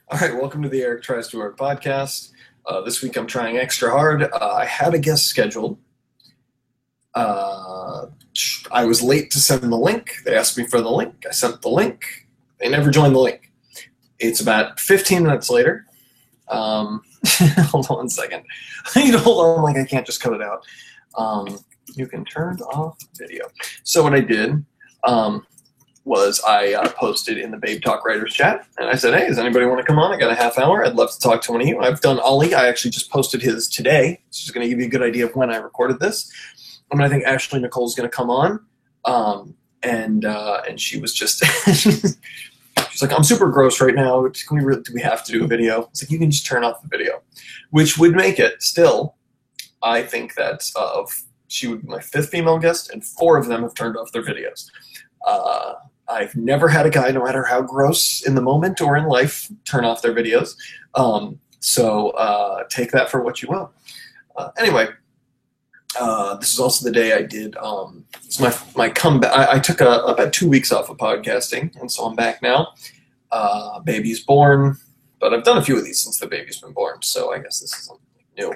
All right, welcome to the Eric Tries to Work podcast. This week I'm trying extra hard. I had a guest scheduled. I was late to send the link. They asked me for the link. I sent the link. They never joined the link. It's about 15 minutes later. Hold on one second. I need to hold on like I can't just cut it out. You can turn off video. So what I did was I posted in the Babe Talk Writers chat, and I said, hey, does anybody want to come on? I got a half hour. I'd love to talk to one of you. I've done Ollie. I actually just posted his today. It's just going to give you a good idea of when I recorded this. I think Ashley Nicole's going to come on, and she was just she's like, I'm super gross right now. Do we have to do a video? It's like, you can just turn off the video, which would make it still. I think that she would be my 5th female guest, and 4 of them have turned off their videos. I've never had a guy, no matter how gross in the moment or in life, turn off their videos. So take that for what you will. Anyway, this is also the day I did. It's my comeback. I took about 2 weeks off of podcasting, and so I'm back now. Baby's born, but I've done a few of these since the baby's been born, so I guess this is something new.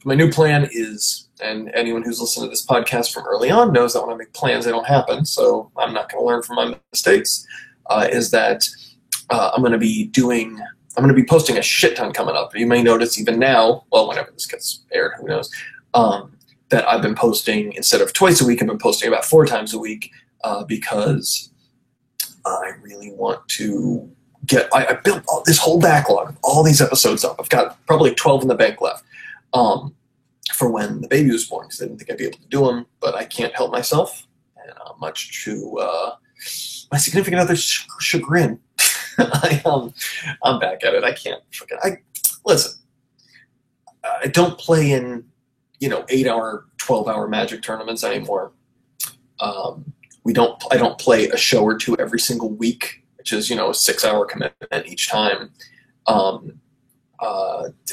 My new plan is, and anyone who's listened to this podcast from early on knows that when I make plans, they don't happen, so I'm not going to learn from my mistakes, is that I'm going to be posting a shit ton coming up. You may notice even now, well, whenever this gets aired, who knows, that I've been posting, instead of twice a week, I've been posting about 4 times a week, because I really want to I built this whole backlog of all these episodes up. I've got probably 12 in the bank left for when the baby was born, because I didn't think I'd be able to do them, but I can't help myself, and much to my significant other's chagrin. I'm back at it. I can't listen. I don't play in 8-hour, 12-hour Magic tournaments anymore. I don't play a show or two every single week, which is, a 6-hour commitment each time.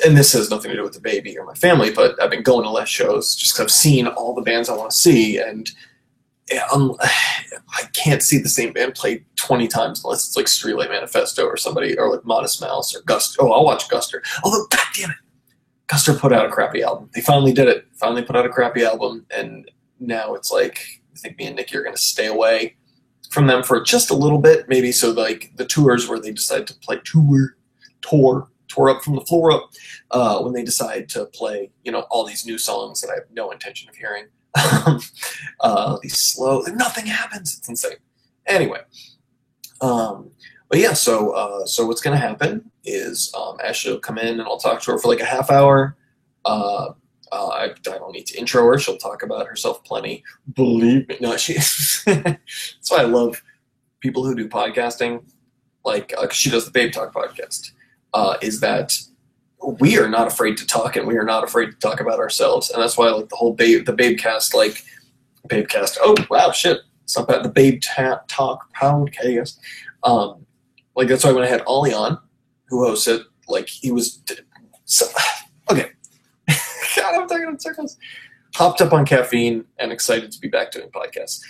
And this has nothing to do with the baby or my family, but I've been going to less shows just because I've seen all the bands I want to see, and I can't see the same band play 20 times unless it's like Streetlight Manifesto or somebody, or like Modest Mouse or Guster. Oh, I'll watch Guster. Although, God damn it, Guster put out a crappy album. They finally did it. Finally put out a crappy album, and now it's like, I think me and Nikki are going to stay away from them for just a little bit, maybe. So like the tours where they decide to play tour up from the floor up, when they decide to play, all these new songs that I have no intention of hearing. These slow, nothing happens. It's insane. Anyway, but yeah, so what's going to happen is Ashley will come in and I'll talk to her for like a half hour. I don't need to intro her. She'll talk about herself plenty. Believe me. No, that's why I love people who do podcasting. Like, she does the Babe Talk podcast. Is that we are not afraid to talk, and we are not afraid to talk about ourselves. And that's why I like the whole Babecast, like, Babecast. Oh, wow, shit. It's not bad. The Babe Talk podcast. Like, that's why when I had Ollie on, who hosts it, like, he was... okay. God, I'm talking in circles. Hopped up on caffeine and excited to be back doing podcasts.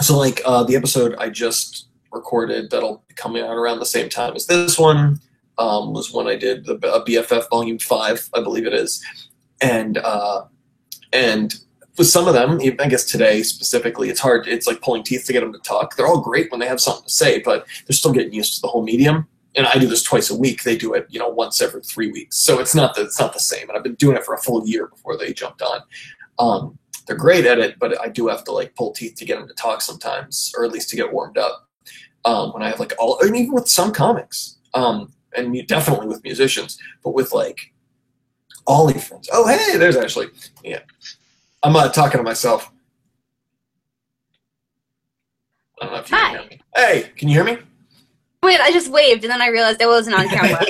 So, like, the episode I just recorded that'll be coming out around the same time as this one was when I did the BFF Volume 5, I believe it is. And with some of them, I guess today specifically, it's hard. It's like pulling teeth to get them to talk. They're all great when they have something to say, but they're still getting used to the whole medium. And I do this twice a week. They do it, once every 3 weeks. So it's not the same. And I've been doing it for a full year before they jumped on. They're great at it, but I do have to like pull teeth to get them to talk sometimes, or at least to get warmed up. When I have like and even with some comics, and definitely with musicians, but with like Ollie friends. Oh, hey, there's Ashley. Yeah, I'm talking to myself. I don't know if you can hear me. Hey, can you hear me? Wait, I just waved and then I realized I wasn't on camera.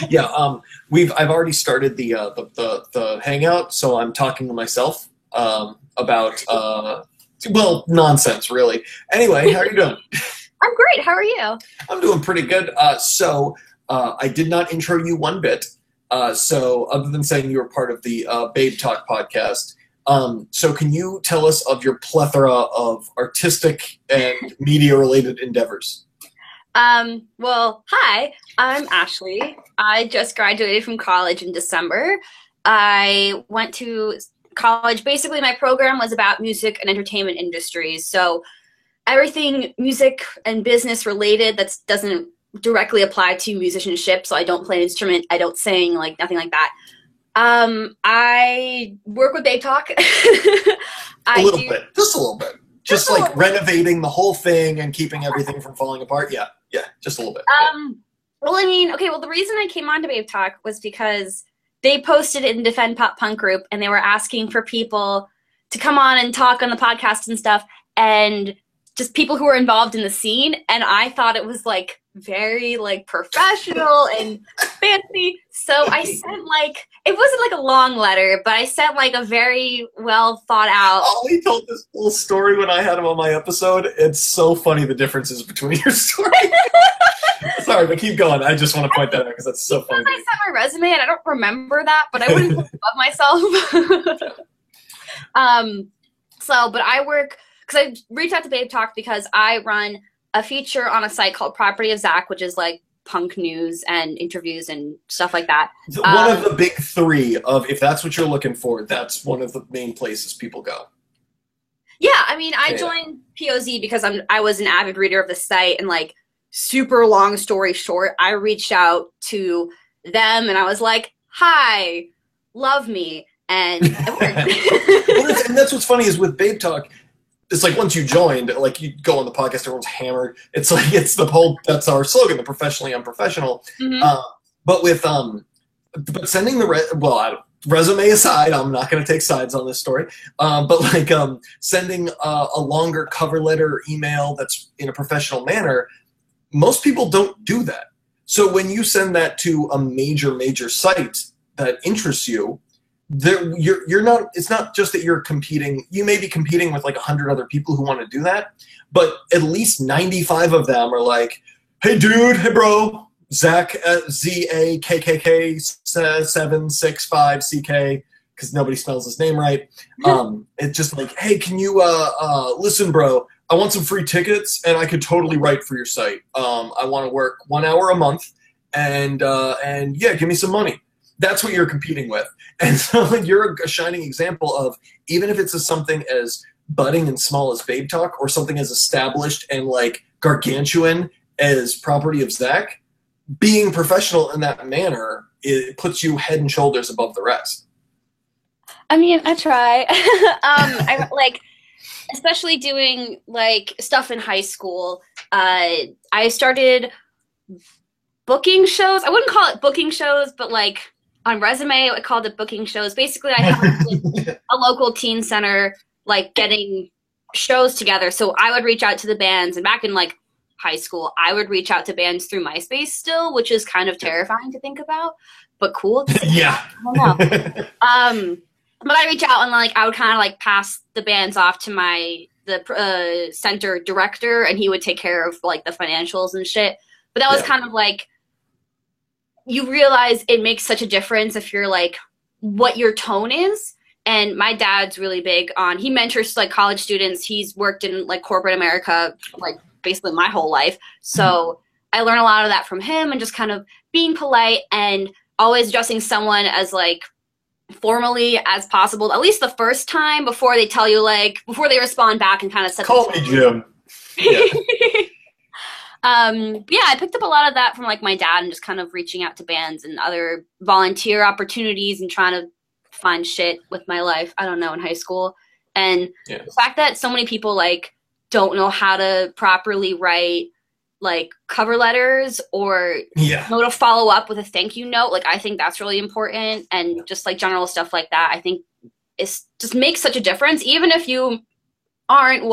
Yeah, I've already started the hangout, so I'm talking to myself about nonsense really. Anyway, how are you doing? I'm great. How are you? I'm doing pretty good. So I did not intro you one bit. So other than saying you were part of the Babe Talk podcast, so can you tell us of your plethora of artistic and media related endeavors? Well, hi, I'm Ashley. I just graduated from college in December. I went to college. Basically, my program was about music and entertainment industries. So everything music and business related that doesn't directly apply to musicianship. So I don't play an instrument. I don't sing, like nothing like that. I work with Babe Talk. A little bit, just a little bit. Just like renovating the whole thing and keeping everything from falling apart. Yeah, just a little bit. Well, I mean, okay, well, the reason I came on to Babe Talk was because they posted it in Defend Pop Punk group, and they were asking for people to come on and talk on the podcast and stuff, and just people who were involved in the scene, and I thought it was, like, very, like, professional and fancy, so I sent, like, it wasn't, like, a long letter, but I sent, like, a very well thought out... Ollie told this whole story when I had him on my episode. It's so funny, the differences between your stories. Sorry, but keep going. I just want to point that out because that's so funny. I sent my resume, and I don't remember that, but I wouldn't put above myself. But I work... Because I reached out to Babe Talk because I run a feature on a site called Property of Zach, which is like punk news and interviews and stuff like that. One of the big three of, if that's what you're looking for, that's one of the main places people go. Yeah, I mean, I joined POZ because I was an avid reader of the site, and like, super long story short, I reached out to them and I was like, hi, love me, and it worked. And that's what's funny is with Babe Talk, it's like once you joined, like you go on the podcast, everyone's hammered. It's like, it's the whole, that's our slogan, the professionally unprofessional. Mm-hmm. But with, but sending the, resume aside, I'm not going to take sides on this story, but like sending a longer cover letter or email that's in a professional manner, most people don't do that. So when you send that to a major site that interests you, you're not, it's not just that you're competing. You may be competing with like 100 other people who want to do that, but at least 95 of them are like, hey dude, hey bro, Zach at ZAKKK765CK, because nobody spells his name right. It's just like, hey, can you listen, bro, I want some free tickets and I could totally write for your site. I want to work 1 hour a month and yeah, give me some money. That's what you're competing with. And so like, you're a shining example of, even if it's something as budding and small as Babe Talk, or something as established and like gargantuan as Property of Zach, being professional in that manner, it puts you head and shoulders above the rest. I mean, I try. I like, especially doing like stuff in high school. I started booking shows. I wouldn't call it booking shows, but like on resume, I called it booking shows. Basically, I have like, a local teen center, like getting shows together. So I would reach out to the bands, and back in like high school, I would reach out to bands through MySpace still, which is kind of terrifying to think about, but cool. Yeah. I don't know. But I reach out and like I would kind of like pass the bands off to the center director, and he would take care of like the financials and shit. But that was kind of like, you realize it makes such a difference if you're like what your tone is. And my dad's really big on, he mentors like college students. He's worked in like corporate America like basically my whole life. So I learned a lot of that from him, and just kind of being polite and always addressing someone as like formally as possible, at least the first time, before they tell you, like before they respond back and kind of set call me Jim. Yeah, I picked up a lot of that from like my dad, and just kind of reaching out to bands and other volunteer opportunities and trying to find shit with my life, I don't know, in high school. And the fact that so many people like don't know how to properly write like cover letters or know to follow up with a thank you note, like I think that's really important. And just like general stuff like that, I think it's just makes such a difference. Even if you aren't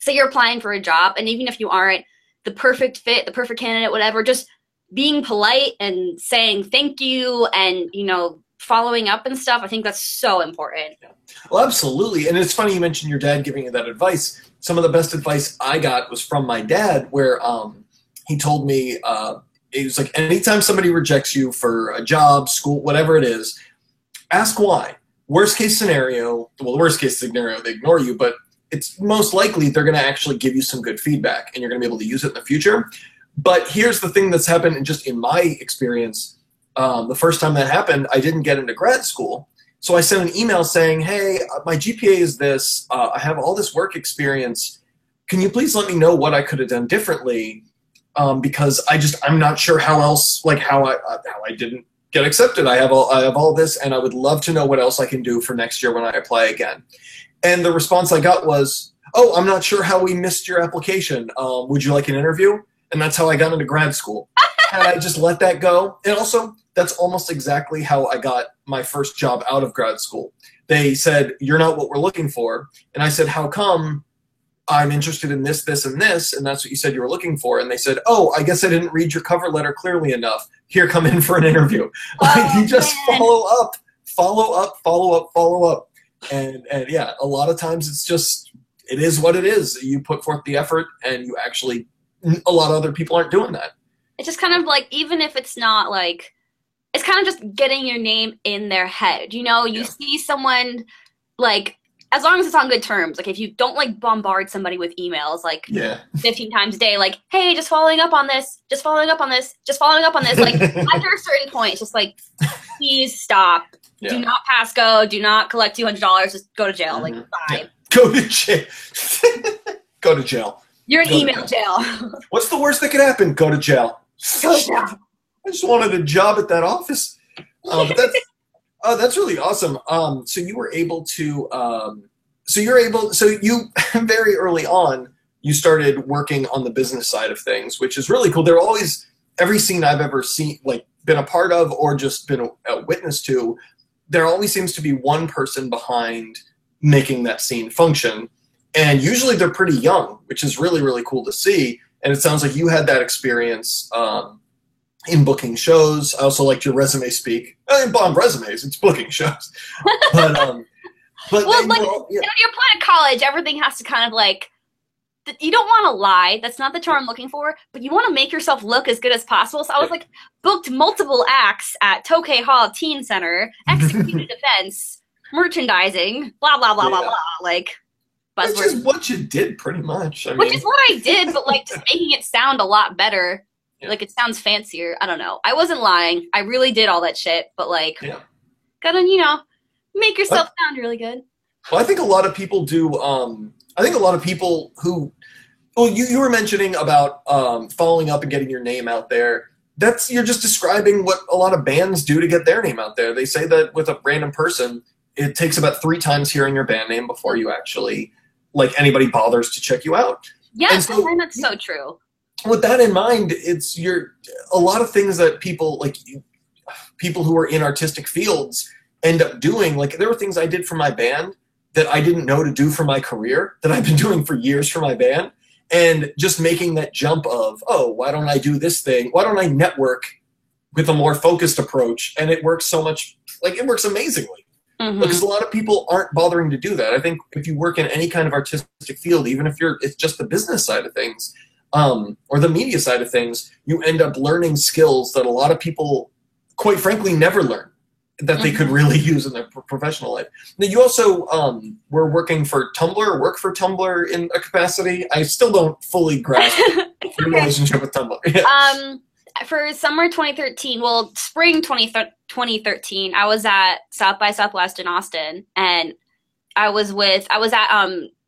say you're applying for a job, and even if you aren't the perfect fit, the perfect candidate, whatever, just being polite and saying thank you and, you know, following up and stuff, I think that's so important. Well, absolutely. And it's funny you mentioned your dad giving you that advice. Some of the best advice I got was from my dad, where he told me, it was like, anytime somebody rejects you for a job, school, whatever it is, ask why. Worst case scenario, well, the worst case scenario, they ignore you, but it's most likely they're going to actually give you some good feedback and you're going to be able to use it in the future. But here's the thing that's happened, and just in my experience, the first time that happened, I didn't get into grad school. So I sent an email saying, hey, my GPA is this. I have all this work experience. Can you please let me know what I could have done differently? Because I'm not sure how else, like how I didn't get accepted. I have all this, and I would love to know what else I can do for next year when I apply again. And the response I got was, oh, I'm not sure how we missed your application. Would you like an interview? And that's how I got into grad school. And I just let that go. And also, that's almost exactly how I got my first job out of grad school. They said, you're not what we're looking for. And I said, how come? I'm interested in this, this, and this, and that's what you said you were looking for. And they said, oh, I guess I didn't read your cover letter clearly enough. Here, come in for an interview. Oh, you just follow up. And yeah, a lot of times it is what it is. You put forth the effort, and you actually, a lot of other people aren't doing that. It's just kind of like, even if it's not like, it's kind of just getting your name in their head. You see someone, like, as long as it's on good terms, like if you don't like bombard somebody with emails like 15 times a day, like, hey, just following up on this, just following up on this, just following up on this, like after a certain point, it's just like, please stop. Yeah. Do not pass go. Do not collect $200. Just go to jail. Like, bye. Yeah. Go to jail. Go to jail. You're in email jail. What's the worst that could happen? Go to jail. Go to jail. I just wanted a job at that office. But that's really awesome. So you were able to, you very early on, you started working on the business side of things, which is really cool. There are always, every scene I've ever seen, like been a part of or just been a witness to, there always seems to be one person behind making that scene function. And usually they're pretty young, which is really, really cool to see. And it sounds like you had that experience, in booking shows. I also liked your resume speak. Bomb resumes, it's booking shows. But well, like, when you're applying to college, everything has to kind of like, you don't want to lie. That's not the term I'm looking for, but you want to make yourself look as good as possible. So I was like, booked multiple acts at Tokay Hall Teen Center, executed events, merchandising, blah, blah, blah, blah, blah. Like, buzzwords. Which is what you did pretty much. Which is what I did, but like just making it sound a lot better. Yeah. Like, it sounds fancier. I don't know. I wasn't lying. I really did all that shit, but like, gotta, make yourself sound really good. Well, I think a lot of people do. I think a lot of people who, well, you were mentioning about following up and getting your name out there. You're just describing what a lot of bands do to get their name out there. They say that with a random person, it takes about 3 times hearing your band name before you actually, like, anybody bothers to check you out. Yes, and that's so true. With that in mind, it's a lot of things that people who are in artistic fields end up doing. Like, there were things I did for my band that I didn't know to do for my career that I've been doing for years for my band, and just making that jump of, oh, why don't I do this thing? Why don't I network with a more focused approach? And it works so much, like, it works amazingly. Mm-hmm. Because a lot of people aren't bothering to do that. I think if you work in any kind of artistic field, even if it's just the business side of things, or the media side of things, you end up learning skills that a lot of people, quite frankly, never learn, that they could really use in their professional life. Now, you also were working for Tumblr, or work for Tumblr in a capacity. I still don't fully grasp your relationship with Tumblr. For summer 2013, well, spring 2013, I was at South by Southwest in Austin, and I was at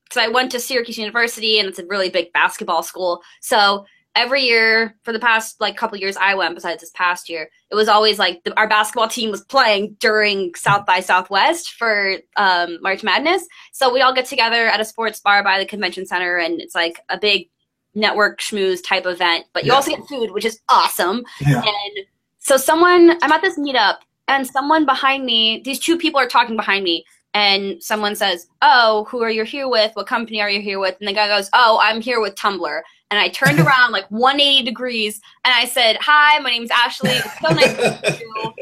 because I went to Syracuse University, and it's a really big basketball school. So every year for the past couple years I went, besides this past year, it was always like our basketball team was playing during South by Southwest for March Madness. So we all get together at a sports bar by the convention center, and it's like a big network schmooze type event. But you also get food, which is awesome. Yeah. And so I'm at this meetup, and someone behind me, these 2 people are talking behind me. And someone says, oh, who are you here with? What company are you here with? And the guy goes, oh, I'm here with Tumblr. And I turned around 180 degrees, and I said, hi, my name's Ashley. It's so nice to meet you.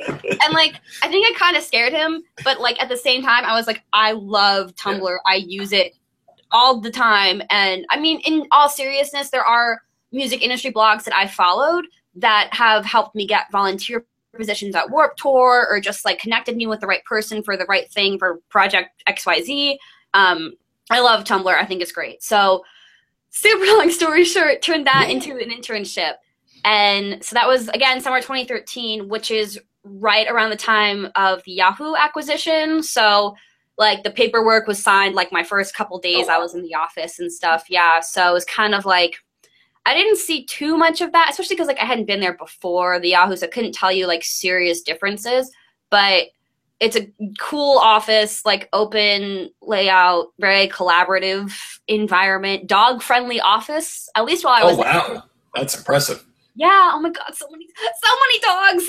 And I think I kind of scared him. But at the same time, I was like, I love Tumblr. Yeah. I use it all the time. And I mean, in all seriousness, there are music industry blogs that I followed that have helped me get volunteer positions at Warped Tour, or just connected me with the right person for the right thing for project XYZ. I love Tumblr. I think it's great. So super long story short, turned that into an internship. And so that was, again, summer 2013, which is right around the time of the Yahoo acquisition. So like the paperwork was signed like my first couple days I was in the office and stuff. Yeah. So it was kind of like, I didn't see too much of that, especially because like I hadn't been there before the Yahoo, so I couldn't tell you like serious differences. But it's a cool office, like open layout, very collaborative environment, dog-friendly office. At least while I was there. Wow, that's impressive. Yeah. Oh my God, so many dogs.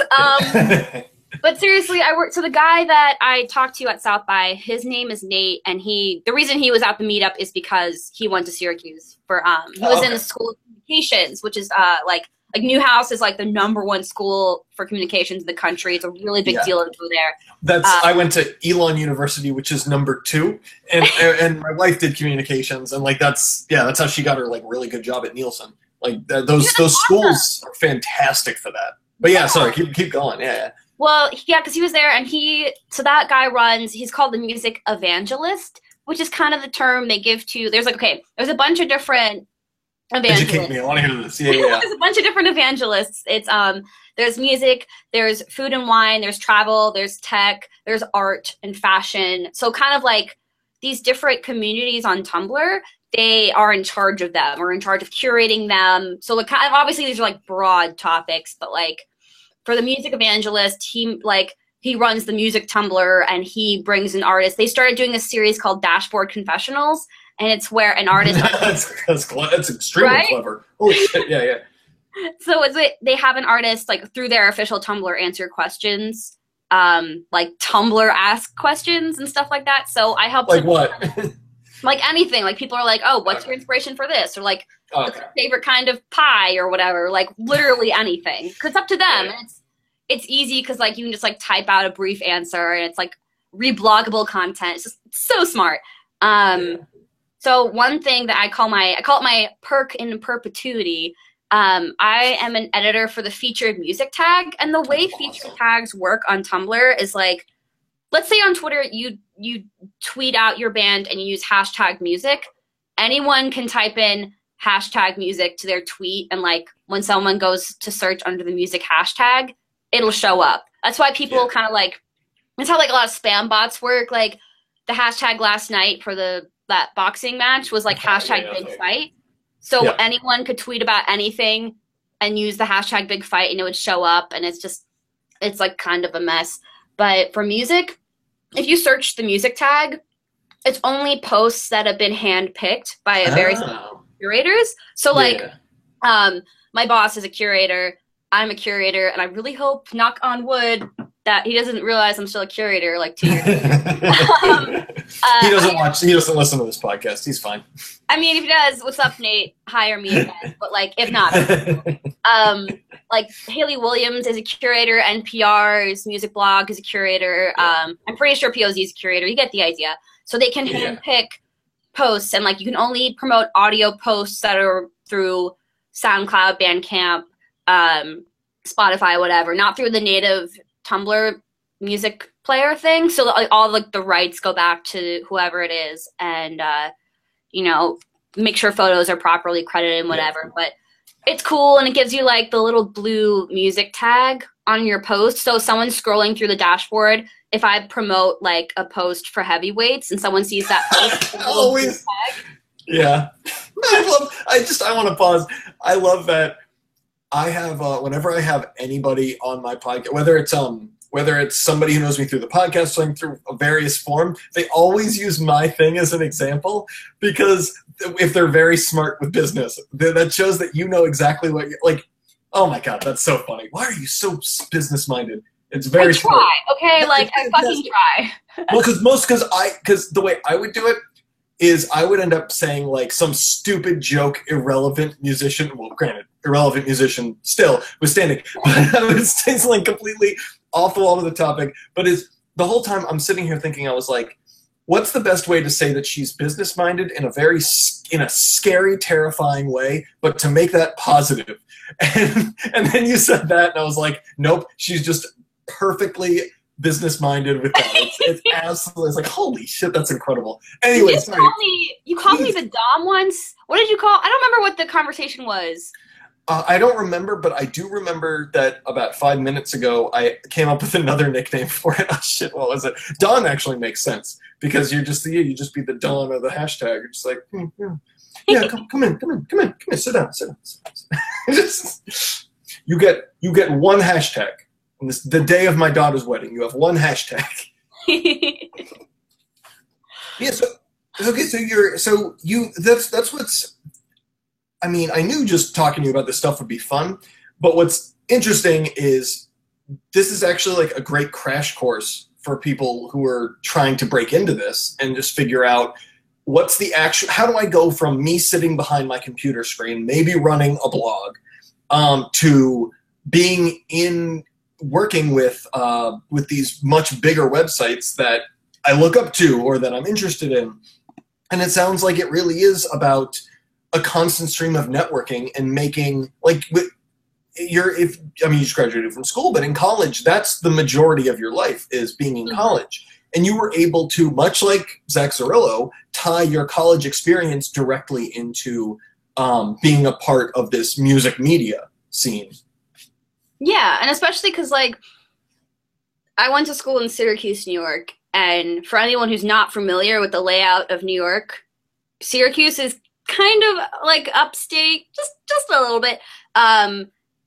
But seriously, so the guy that I talked to at South by, his name is Nate, and the reason he was at the meetup is because he went to Syracuse for he was in the School of Communications, which is like Newhouse is like the #1 school for communications in the country. It's a really big deal to go there. I went to Elon University, which is #2, and my wife did communications, and like that's how she got her like really good job at Nielsen. Like those schools are fantastic for that. But yeah, sorry, keep going. Yeah. Well, yeah, because he was there, and so that guy he's called the music evangelist, which is kind of the term they give to, there's a bunch of different evangelists. Educate me, I want to hear this. Yeah. There's a bunch of different evangelists. It's, there's music, there's food and wine, there's travel, there's tech, there's art and fashion. So kind of like these different communities on Tumblr, they are in charge of them, or in charge of curating them. So like, kind of, obviously these are like broad topics, but like, for the music evangelist, he runs the music Tumblr, and he brings an artist. They started doing a series called Dashboard Confessionals, and it's where an artist that's extremely clever. Holy shit, yeah. So they have an artist like through their official Tumblr answer questions, like Tumblr ask questions and stuff like that. So I helped. Like what? Like anything. Like people are like, "Oh, what's your inspiration for this?" Or like, "What's your favorite kind of pie?" Or whatever. Like literally anything. Cause it's up to them, and it's easy because like you can just like type out a brief answer, and it's like rebloggable content. It's so smart. So one thing that I call it my perk in perpetuity. I am an editor for the featured music tag, and the way featured tags work on Tumblr is like, let's say on Twitter you tweet out your band and you use hashtag music. Anyone can type in hashtag music to their tweet, and like when someone goes to search under the music hashtag, it'll show up. That's why people kind of like, that's how like a lot of spam bots work. Like the hashtag last night for that boxing match was like hashtag big fight. So anyone could tweet about anything and use the hashtag big fight, and it would show up, and it's like kind of a mess. But for music, if you search the music tag, it's only posts that have been handpicked by very curators. So like, my boss is a curator, I'm a curator, and I really hope, knock on wood, that he doesn't realize I'm still a curator like 2 years ago. He doesn't listen to this podcast. He's fine. I mean, if he does, what's up, Nate? Hire me again. But like, if not, like Haley Williams is a curator, NPR's music blog is a curator. I'm pretty sure POZ is a curator. You get the idea. So they can handpick posts, and like you can only promote audio posts that are through SoundCloud, Bandcamp, Spotify, whatever, not through the native Tumblr music player thing. So like all like the rights go back to whoever it is, and make sure photos are properly credited and whatever. But it's cool, and it gives you like the little blue music tag on your post. So someone's scrolling through the dashboard. If I promote like a post for heavyweights and someone sees that post, always tag. Yeah. I want to pause. I love that. I have whenever I have anybody on my podcast, whether it's somebody who knows me through the podcast or through a various form, they always use my thing as an example, because if they're very smart with business, that shows that you know exactly what you're like. Oh my God, that's so funny. Why are you so business minded? It's very smart. Okay, like I fucking try. Well, because the way I would do it is I would end up saying like some stupid joke, irrelevant musician. Well, granted, irrelevant musician still was standing, but I would say something completely off the wall to the topic. But the whole time I'm sitting here thinking, I was like, what's the best way to say that she's business minded in a scary, terrifying way, but to make that positive? And then you said that, and I was like, nope, she's just perfectly business minded with that. It's absolutely, it's like, holy shit, that's incredible. Anyway, you called me the Dom once. What did you call? I don't remember what the conversation was. I don't remember, but I do remember that about 5 minutes ago, I came up with another nickname for it. Oh shit, what was it? Don actually makes sense because you just be the Don of the hashtag. You're just like, yeah, come in, sit down. Just, you get one hashtag. And this, the day of my daughter's wedding, you have one hashtag. Yeah. So okay. So that's what's. I mean, I knew just talking to you about this stuff would be fun, but what's interesting is this is actually like a great crash course for people who are trying to break into this and just figure out what's the actual, how do I go from me sitting behind my computer screen, maybe running a blog, to being working with these much bigger websites that I look up to or that I'm interested in. And it sounds like it really is about a constant stream of networking and making, like, you just graduated from school, but in college, that's the majority of your life is being in college. And you were able to, much like Zach Zarillo, tie your college experience directly into being a part of this music media scene. Yeah, and especially because, like, I went to school in Syracuse, New York, and for anyone who's not familiar with the layout of New York, Syracuse is kind of like upstate, just a little bit.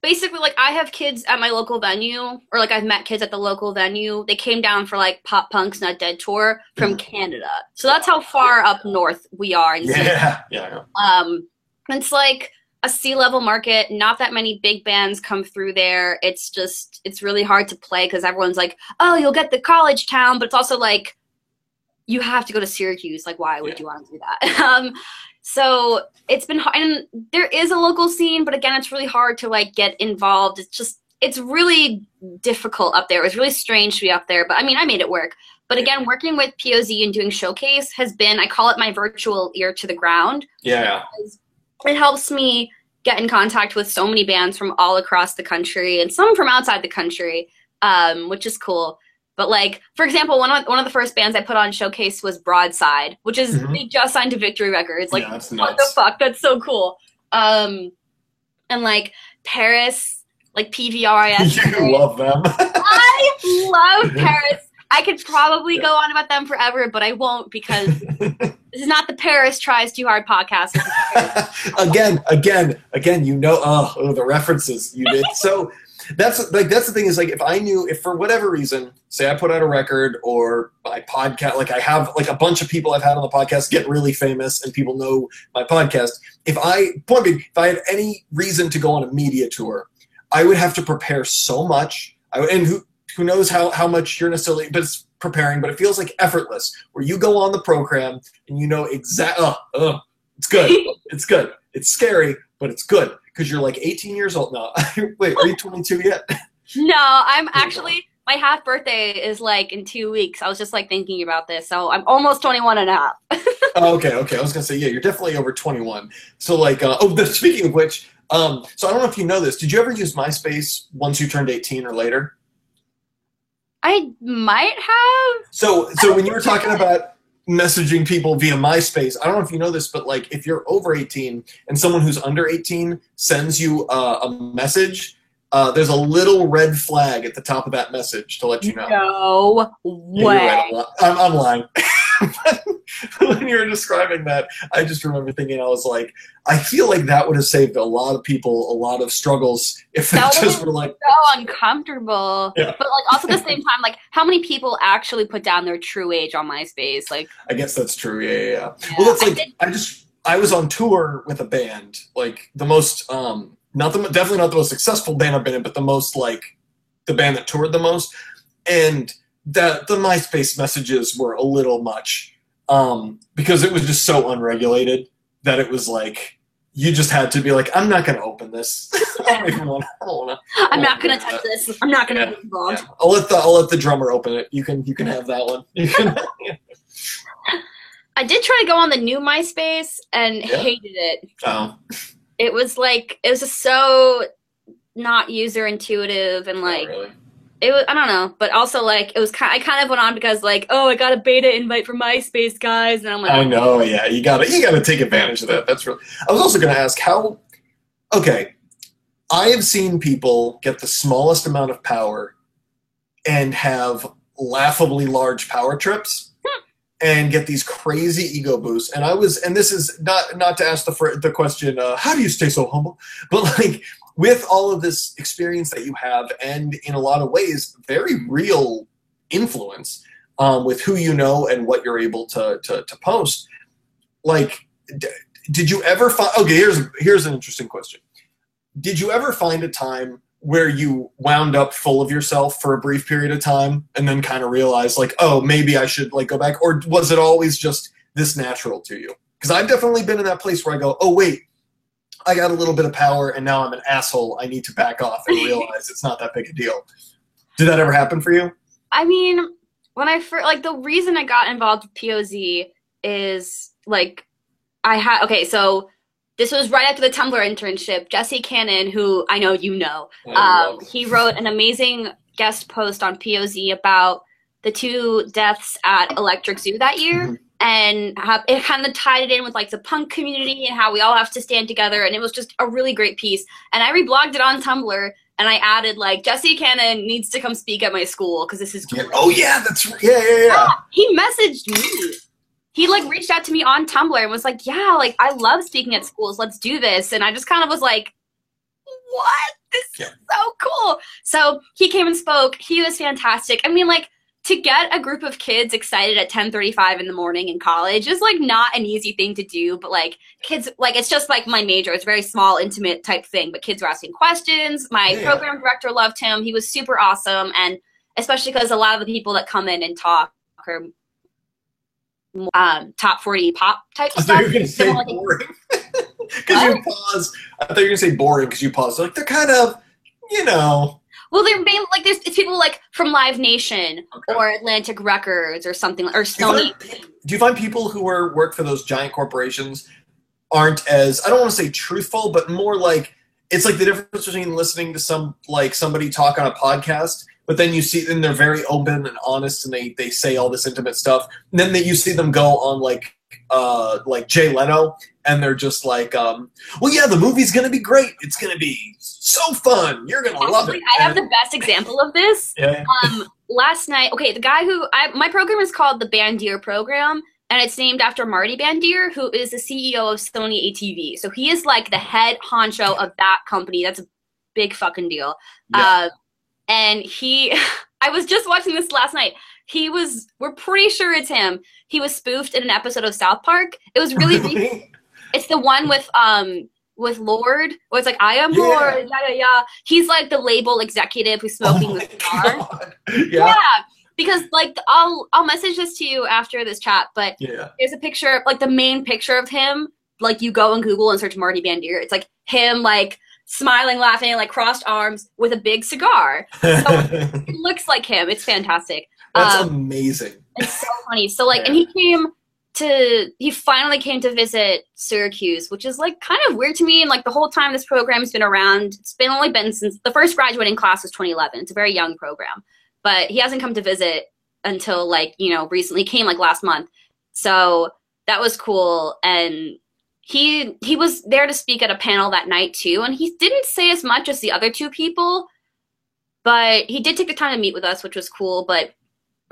Basically, like, I have kids at my local venue, or like I've met kids at the local venue. They came down for like Pop Punk's Not Dead tour from Canada, so that's how far up north we are. In yeah. It's like a sea-level market. Not that many big bands come through there. It's really hard to play because everyone's like, oh, you'll get the college town, but it's also like you have to go to Syracuse. Like, why would you want to do that? So it's been hard, and there is a local scene, but again, it's really hard to like get involved. It's really difficult up there. It was really strange to be up there, but I mean, I made it work. But again, working with POZ and doing Showcase has been, I call it my virtual ear to the ground. Yeah. It helps me get in contact with so many bands from all across the country and some from outside the country, which is cool. But like, for example, one of the first bands I put on Showcase was Broadside, which is they just signed to Victory Records. Like, yeah, what the fuck? That's so cool. And like Paris, like PVRIS. You love them. I love Paris. I could probably go on about them forever, but I won't because this is not the Paris Tries Too Hard podcast. again, you know, the references you did. So that's the thing is, like, if for whatever reason, say I put out a record or my podcast, like I have like a bunch of people I've had on the podcast get really famous and people know my podcast. If I had any reason to go on a media tour, I would have to prepare so much. And who knows how much you're necessarily, but it's preparing, but it feels like effortless where you go on the program and you know exactly, it's good. It's good. It's scary, but it's good because you're like 18 years old now. Wait, are you 22 yet? No, I'm actually, my half birthday is like in 2 weeks. I was just like thinking about this. So I'm almost 21 and a half. Okay. I was going to say, yeah, you're definitely over 21. So like, speaking of which, so I don't know if you know this. Did you ever use MySpace once you turned 18 or later? I might have. So when you were talking about messaging people via MySpace, I don't know if you know this, but like if you're over 18 and someone who's under 18 sends you a message, there's a little red flag at the top of that message to let you know. No way. Yeah, you're right, I'm lying. When you were describing that, I just remember thinking, I was like, I feel like that would have saved a lot of people a lot of struggles if they just were like so uncomfortable. Yeah. But like also at the same time, like how many people actually put down their true age on MySpace? Like, I guess that's true. Yeah. Well, it's like I was on tour with a band, like the most definitely not the most successful band I've been in, but the most like the band that toured the most, and the MySpace messages were a little much because it was just so unregulated that it was like you just had to be like, I'm not going to open this. I'm not going to touch this. I'm not going to get involved. Yeah. I'll let the drummer open it. You can have that one. I did try to go on the new MySpace and hated it. Oh. It was just so not user intuitive and like. Really? It was, I don't know, but also like it was I kind of went on because like, oh, I got a beta invite from MySpace, guys, and I'm like, I know, yeah, you gotta take advantage of that. That's real. I was also gonna ask how. Okay, I have seen people get the smallest amount of power and have laughably large power trips and get these crazy ego boosts. And this is not to ask the question, how do you stay so humble? But like with all of this experience that you have, and in a lot of ways, very real influence with who you know and what you're able to post. Like, did you ever find? Okay, here's an interesting question. Did you ever find a time where you wound up full of yourself for a brief period of time and then kind of realized like, oh, maybe I should like go back? Or was it always just this natural to you? Because I've definitely been in that place where I go, oh, wait, I got a little bit of power and now I'm an asshole. I need to back off and realize it's not that big a deal. Did that ever happen for you? I mean, when I first, like the reason I got involved with POZ is like so this was right after the Tumblr internship. Jesse Cannon, who I know you know, he wrote an amazing guest post on POZ about the 2 deaths at Electric Zoo that year. Mm-hmm. And it kind of tied it in with like the punk community and how we all have to stand together. And it was just a really great piece. And I reblogged it on Tumblr and I added like, Jesse Cannon needs to come speak at my school because this is great. Yeah. Oh yeah, yeah. He messaged me. He like reached out to me on Tumblr and was like, yeah, like I love speaking at schools. Let's do this. And I just kind of was like, what? This is so cool. So he came and spoke. He was fantastic. I mean, like to get a group of kids excited at 10:35 in the morning in college is like not an easy thing to do. But like kids, like it's just like my major. It's a very small, intimate type thing. But kids were asking questions. My program director loved him. He was super awesome. And especially because a lot of the people that come in and talk are top 40 pop type stuff. I thought you were going to say boring. Because you paused. I thought you were going to say boring because you paused. Like, they're kind of, you know. Well, they're mainly, like, it's people, like, from Live Nation or Atlantic Records or something, or Sony. Do you find people who work for those giant corporations aren't as, I don't want to say truthful, but more like, it's like the difference between listening to somebody talk on a podcast, but then you see them, they're very open and honest and they say all this intimate stuff. And then you see them go on like Jay Leno and they're just like, well, yeah, the movie's going to be great. It's going to be so fun. You're going to love it. I have the best example of this. Yeah. Last night, the guy my program is called the Bandier program. And it's named after Marty Bandier, who is the CEO of Sony ATV. So he is like the head honcho of that company. That's a big fucking deal. Yeah. And I was just watching this last night. We're pretty sure it's him. He was spoofed in an episode of South Park. It was really it's the one with Lord, where it's like, I am Lord, yeah. He's like the label executive who's smoking the cigar. Yeah. Because, like, I'll message this to you after this chat, but there's a picture, like, the main picture of him, like, you go on Google and search Marty Bandier. It's, like, him, like, smiling, laughing, like, crossed arms with a big cigar. So it looks like him. It's fantastic. That's amazing. It's so funny. So, like, and he finally came to visit Syracuse, which is, like, kind of weird to me. And, like, the whole time this program's been around, it's only been since the first graduating class was 2011. It's a very young program. But he hasn't come to visit until, like, you know, recently. Came, like, last month. So that was cool. And he was there to speak at a panel that night, too. And he didn't say as much as the other 2 people. But he did take the time to meet with us, which was cool. But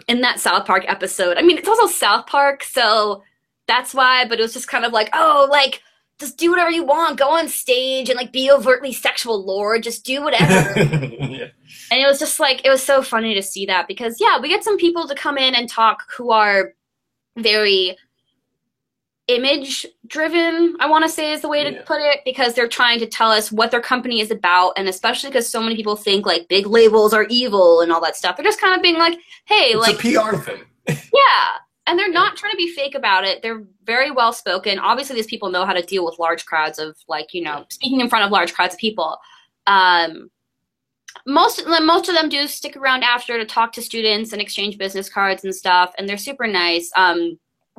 in that South Park episode, I mean, it's also South Park, so that's why. But it was just kind of like, oh, like, just do whatever you want. Go on stage and, like, be overtly sexual, Lord. Just do whatever. Yeah. And it was just, like, it was so funny to see that because, yeah, we get some people to come in and talk who are very image-driven, I want to say is the way to put it, because they're trying to tell us what their company is about, and especially because so many people think, like, big labels are evil and all that stuff. They're just kind of being like, hey, it's like... a PR thing. Yeah. And they're not trying to be fake about it. They're very well spoken. Obviously, these people know how to deal with large crowds of, like, you know, speaking in front of large crowds of people. Most of them do stick around after to talk to students and exchange business cards and stuff, and they're super nice.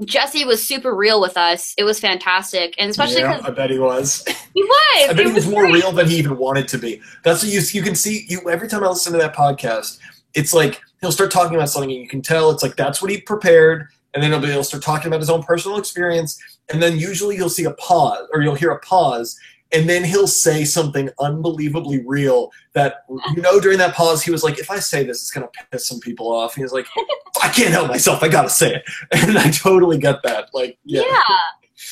Jesse was super real with us. It was fantastic, and especially because I bet he was. He was. I bet he was more real than he even wanted to be. That's what you can see. Every time I listen to that podcast, it's like he'll start talking about something, and you can tell it's like that's what he prepared. And then he'll start talking about his own personal experience. And then usually you'll see a pause, or you'll hear a pause. and then he'll say something unbelievably real that, you know, during that pause, he was like, if I say this, it's going to piss some people off. He was like, I can't help myself. I got to say it. And I totally get that. Like, yeah.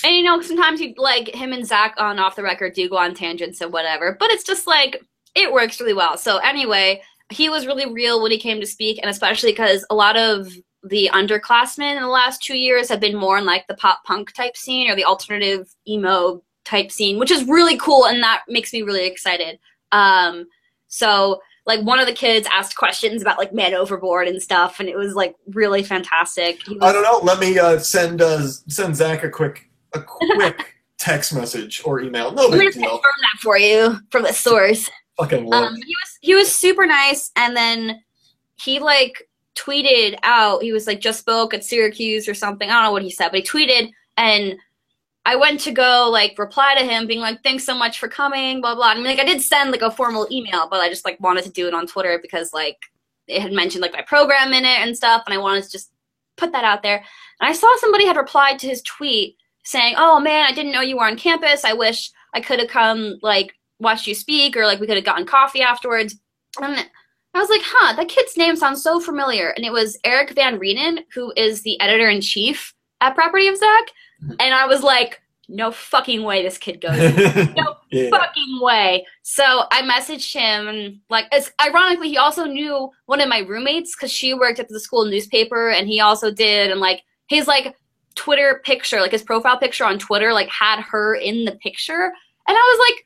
And, you know, sometimes you, like, him and Zach on Off the Record do go on tangents and whatever, but it's just, like, it works really well. So anyway, he was really real when he came to speak, and especially because a lot of the underclassmen in the last 2 years have been more in, like, the pop punk type scene or the alternative emo type scene, which is really cool, and that makes me really excited. So, like, one of the kids asked questions about, like, Man Overboard and stuff, and it was, like, really fantastic. I don't know. Let me send Zach a quick text message or email. No big deal. Confirm that for you from a source. Fucking love. He was super nice, and then he, like, tweeted out, he was like, just spoke at Syracuse or something. I don't know what he said, but he tweeted, and I went to go, like, reply to him being like, thanks so much for coming, blah, blah. And, I mean, like, I did send, like, a formal email, but I just, like, wanted to do it on Twitter because, like, it had mentioned, like, my program in it and stuff, and I wanted to just put that out there. And I saw somebody had replied to his tweet saying, oh, man, I didn't know you were on campus. I wish I could have come, like, watched you speak, or, like, we could have gotten coffee afterwards. And I was like, huh, that kid's name sounds so familiar. And it was Eric Van Rienen, who is the editor-in-chief at Property of Zach. And I was like, no fucking way this kid goes. No fucking way. So I messaged him, and, like, ironically, he also knew one of my roommates because she worked at the school newspaper, and he also did. And, like, his, like, Twitter picture, like, his profile picture on Twitter, like, had her in the picture. And I was like,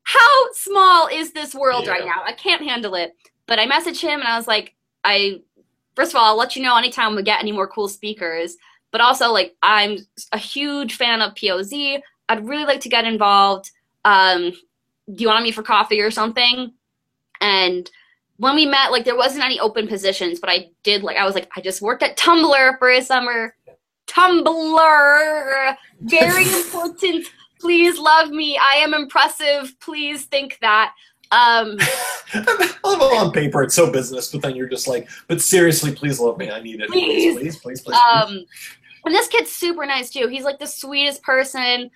how small is this world right now? I can't handle it. But I messaged him, and I was like, first of all, I'll let you know anytime we get any more cool speakers. But also, like, I'm a huge fan of POZ. I'd really like to get involved. Do you want to meet for coffee or something? And when we met, like, there wasn't any open positions, but I did, like, I was like, I just worked at Tumblr for a summer. Tumblr, very important. Please love me. I am impressive. Please think that. On paper, it's so business, but then you're just like, but seriously, please love me. I need it. Please. And this kid's super nice too. He's like the sweetest person.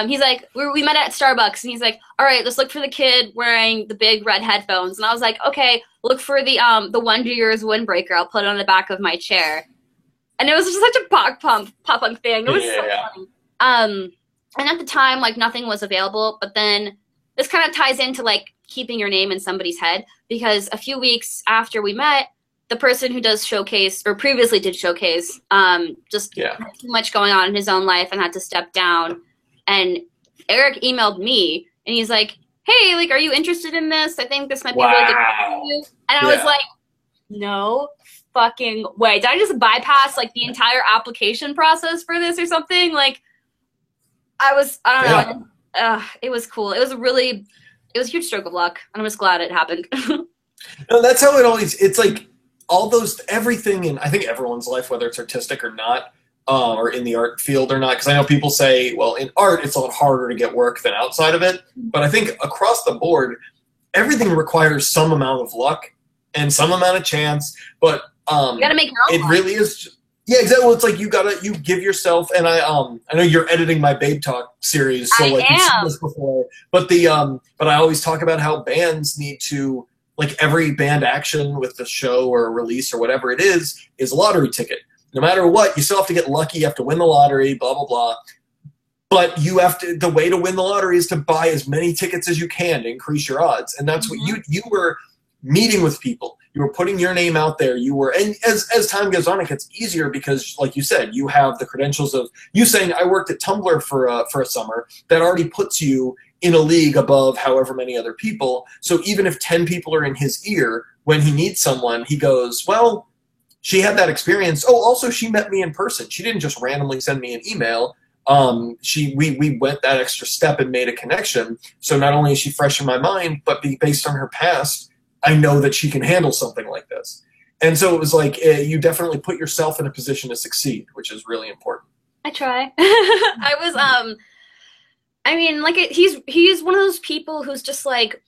He's like, we met at Starbucks, and he's like, all right, let's look for the kid wearing the big red headphones. And I was like, okay, look for the Wonder Years windbreaker. I'll put it on the back of my chair. And it was just such a pop punk thing. It was so funny. And at the time, like, nothing was available. But then this kind of ties into, like, keeping your name in somebody's head, because a few weeks after we met, the person who does Showcase, or previously did Showcase, just had too much going on in his own life and had to step down. And Eric emailed me, and he's like, hey, like, are you interested in this? I think this might be really good for you. And I was like, no fucking way. Did I just bypass, like, the entire application process for this or something? Like, I don't know. It was cool. It was a huge stroke of luck. I'm just glad it happened. No, that's how it always, it's like everything in, I think, everyone's life, whether it's artistic or not, or in the art field or not, because I know people say, well, in art, it's a lot harder to get work than outside of it. But I think across the board, everything requires some amount of luck and some amount of chance. But you gotta make your own. It really is. Yeah, exactly. Well, it's like you give yourself, and I know you're editing my Babe Talk series, so like you've seen this before. But but I always talk about how bands need to, like, every band action with the show or release or whatever it is a lottery ticket. No matter what, you still have to get lucky. You have to win the lottery, blah blah blah. But you have to. The way to win the lottery is to buy as many tickets as you can to increase your odds, and that's what you were meeting with people. You were putting your name out there. You were, and as time goes on, it gets easier because, like you said, you have the credentials of you saying, I worked at Tumblr for a summer. That already puts you in a league above however many other people. So even if 10 people are in his ear, when he needs someone, he goes, well, she had that experience. Oh, also, she met me in person. She didn't just randomly send me an email. We went that extra step and made a connection. So not only is she fresh in my mind, but based on her past, I know that she can handle something like this. And so it was like, you definitely put yourself in a position to succeed, which is really important. I try. I mean, like, he's one of those people who's just, like,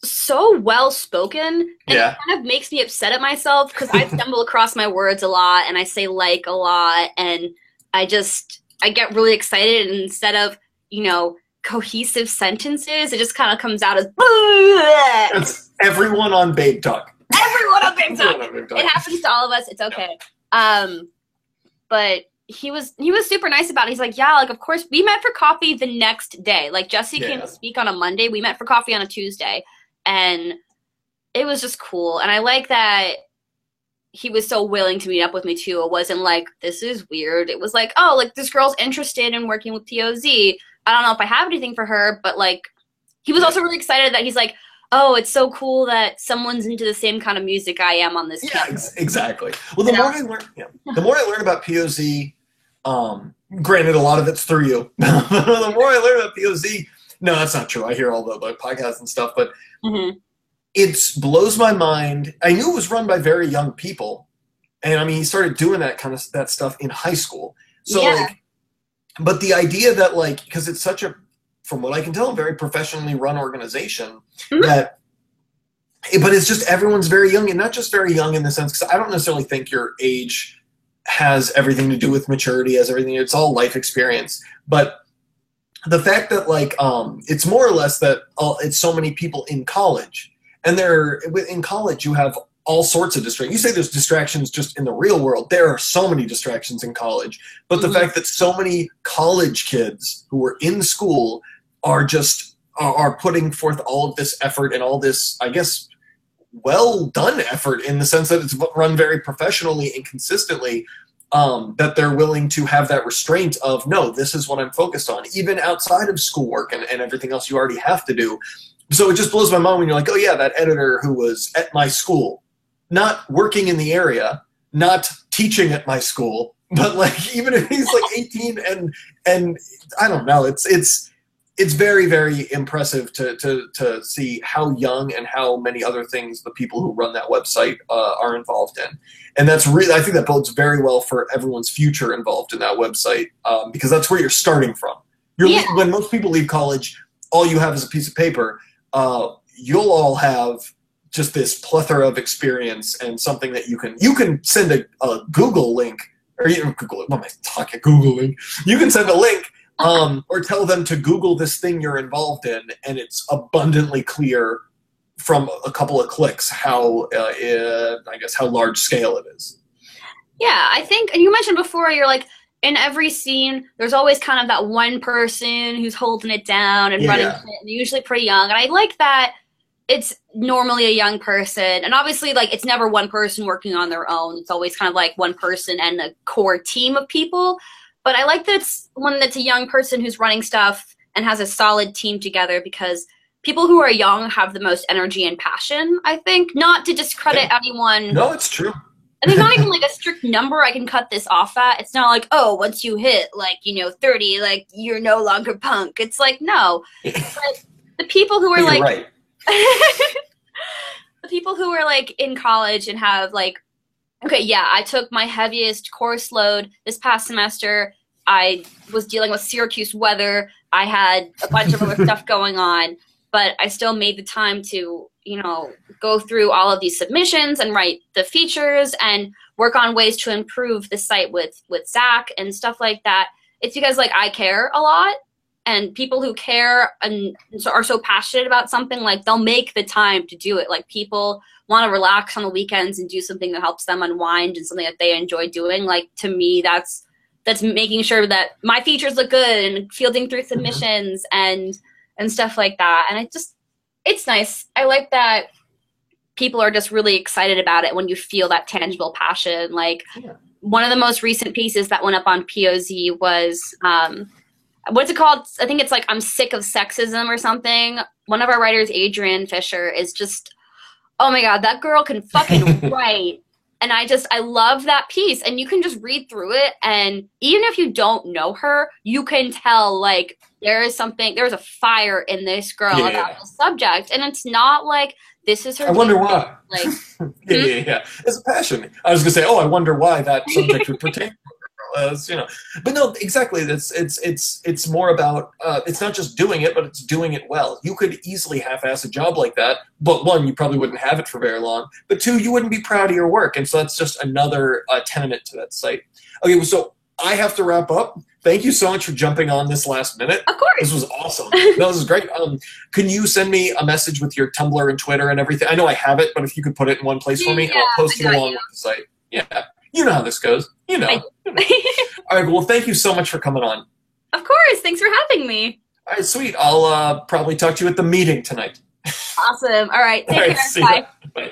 so well-spoken, and it kind of makes me upset at myself, because I stumble across my words a lot, and I say, like, a lot, and I get really excited, and instead of, you know, cohesive sentences. It just kind of comes out as That's everyone on Babe Talk. Everyone on Babe Talk. It happens to all of us. It's okay. But he was super nice about it. He's like, yeah, like, of course, we met for coffee the next day. Like, Jesse came to speak on a Monday. We met for coffee on a Tuesday. And it was just cool. And I like that he was so willing to meet up with me, too. It wasn't like, this is weird. It was like, oh, like, this girl's interested in working with POZ. I don't know if I have anything for her, but, like, he was also really excited that he's like, oh, it's so cool that someone's into the same kind of music I am on this campus. Exactly. Well, the more I learn about POZ, granted, a lot of it's through you. The more I learn about POZ, no, that's not true. I hear all the podcasts and stuff, but it blows my mind. I knew it was run by very young people, and I mean, he started doing that kind of that stuff in high school. So, like, but the idea that, like, because it's such a, from what I can tell, a very professionally run organization, that, but it's just everyone's very young, and not just very young in the sense, because I don't necessarily think your age has everything to do with maturity, has everything, it's all life experience. But the fact that, like, it's more or less that it's so many people in college, and in college you have all sorts of distractions. You say there's distractions just in the real world. There are so many distractions in college. But the fact that so many college kids who are in school are just are putting forth all of this effort and all this, I guess, well done effort, in the sense that it's run very professionally and consistently, that they're willing to have that restraint of, no, this is what I'm focused on, even outside of schoolwork and everything else you already have to do. So it just blows my mind when you're like, oh yeah, that editor who was at my school, not working in the area, not teaching at my school, but, like, even if he's like 18 and I don't know, it's very, very impressive to see how young and how many other things the people who run that website are involved in. And that's really, I think that bodes very well for everyone's future involved in that website, because that's where you're starting from. When most people leave college, all you have is a piece of paper. You'll all have just this plethora of experience and something that you can send a Google link, or Google, what am I talking, Google link? You can send a link, or tell them to Google this thing you're involved in, and it's abundantly clear from a couple of clicks how, I guess, how large scale it is. Yeah, I think, and you mentioned before, you're like, in every scene, there's always kind of that one person who's holding it down and running shit, and they're usually pretty young. And I like that it's normally a young person. And obviously, like, it's never one person working on their own. It's always kind of like one person and a core team of people. But I like that it's one that's a young person who's running stuff and has a solid team together, because people who are young have the most energy and passion, I think. Not to discredit anyone. No, it's true. And there's not even, like, a strict number I can cut this off at. It's not like, oh, once you hit, like, 30, like, you're no longer punk. It's like, no. But the people who are, like... right. The people who are, like, in college and have, like... Okay, yeah, I took my heaviest course load this past semester. I was dealing with Syracuse weather. I had a bunch of other stuff going on. But I still made the time to, go through all of these submissions and write the features and work on ways to improve the site with Zach and stuff like that. It's because, like, I care a lot, and people who care and are so passionate about something, like, they'll make the time to do it. Like, people want to relax on the weekends and do something that helps them unwind and something that they enjoy doing. Like, to me, that's making sure that my features look good and fielding through submissions and stuff like that. And it's nice. I like that people are just really excited about it when you feel that tangible passion. Like, one of the most recent pieces that went up on POZ was, what's it called? I think it's like, I'm sick of sexism or something. One of our writers, Adrian Fisher, is just, oh my God, that girl can fucking write. And I love that piece. And you can just read through it. And even if you don't know her, you can tell, like, there's a fire in this girl about the subject. And it's not like, this is her. I wonder why. Like, yeah. It's a passion. I was going to say, I wonder why that subject would pertain to her. As, But no, exactly. It's more about, it's not just doing it, but it's doing it well. You could easily half-ass a job like that, but one, you probably wouldn't have it for very long, but two, you wouldn't be proud of your work. And so that's just another tenement to that site. Okay, so I have to wrap up. Thank you so much for jumping on this last minute. Of course. This was awesome. No, this is great. Can you send me a message with your Tumblr and Twitter and everything? I know I have it, but if you could put it in one place for me, I'll post it along with the site. Yeah. You know how this goes. You know. All right. Well, thank you so much for coming on. Of course. Thanks for having me. All right. Sweet. I'll probably talk to you at the meeting tonight. Awesome. All right. Take care. Bye. Bye.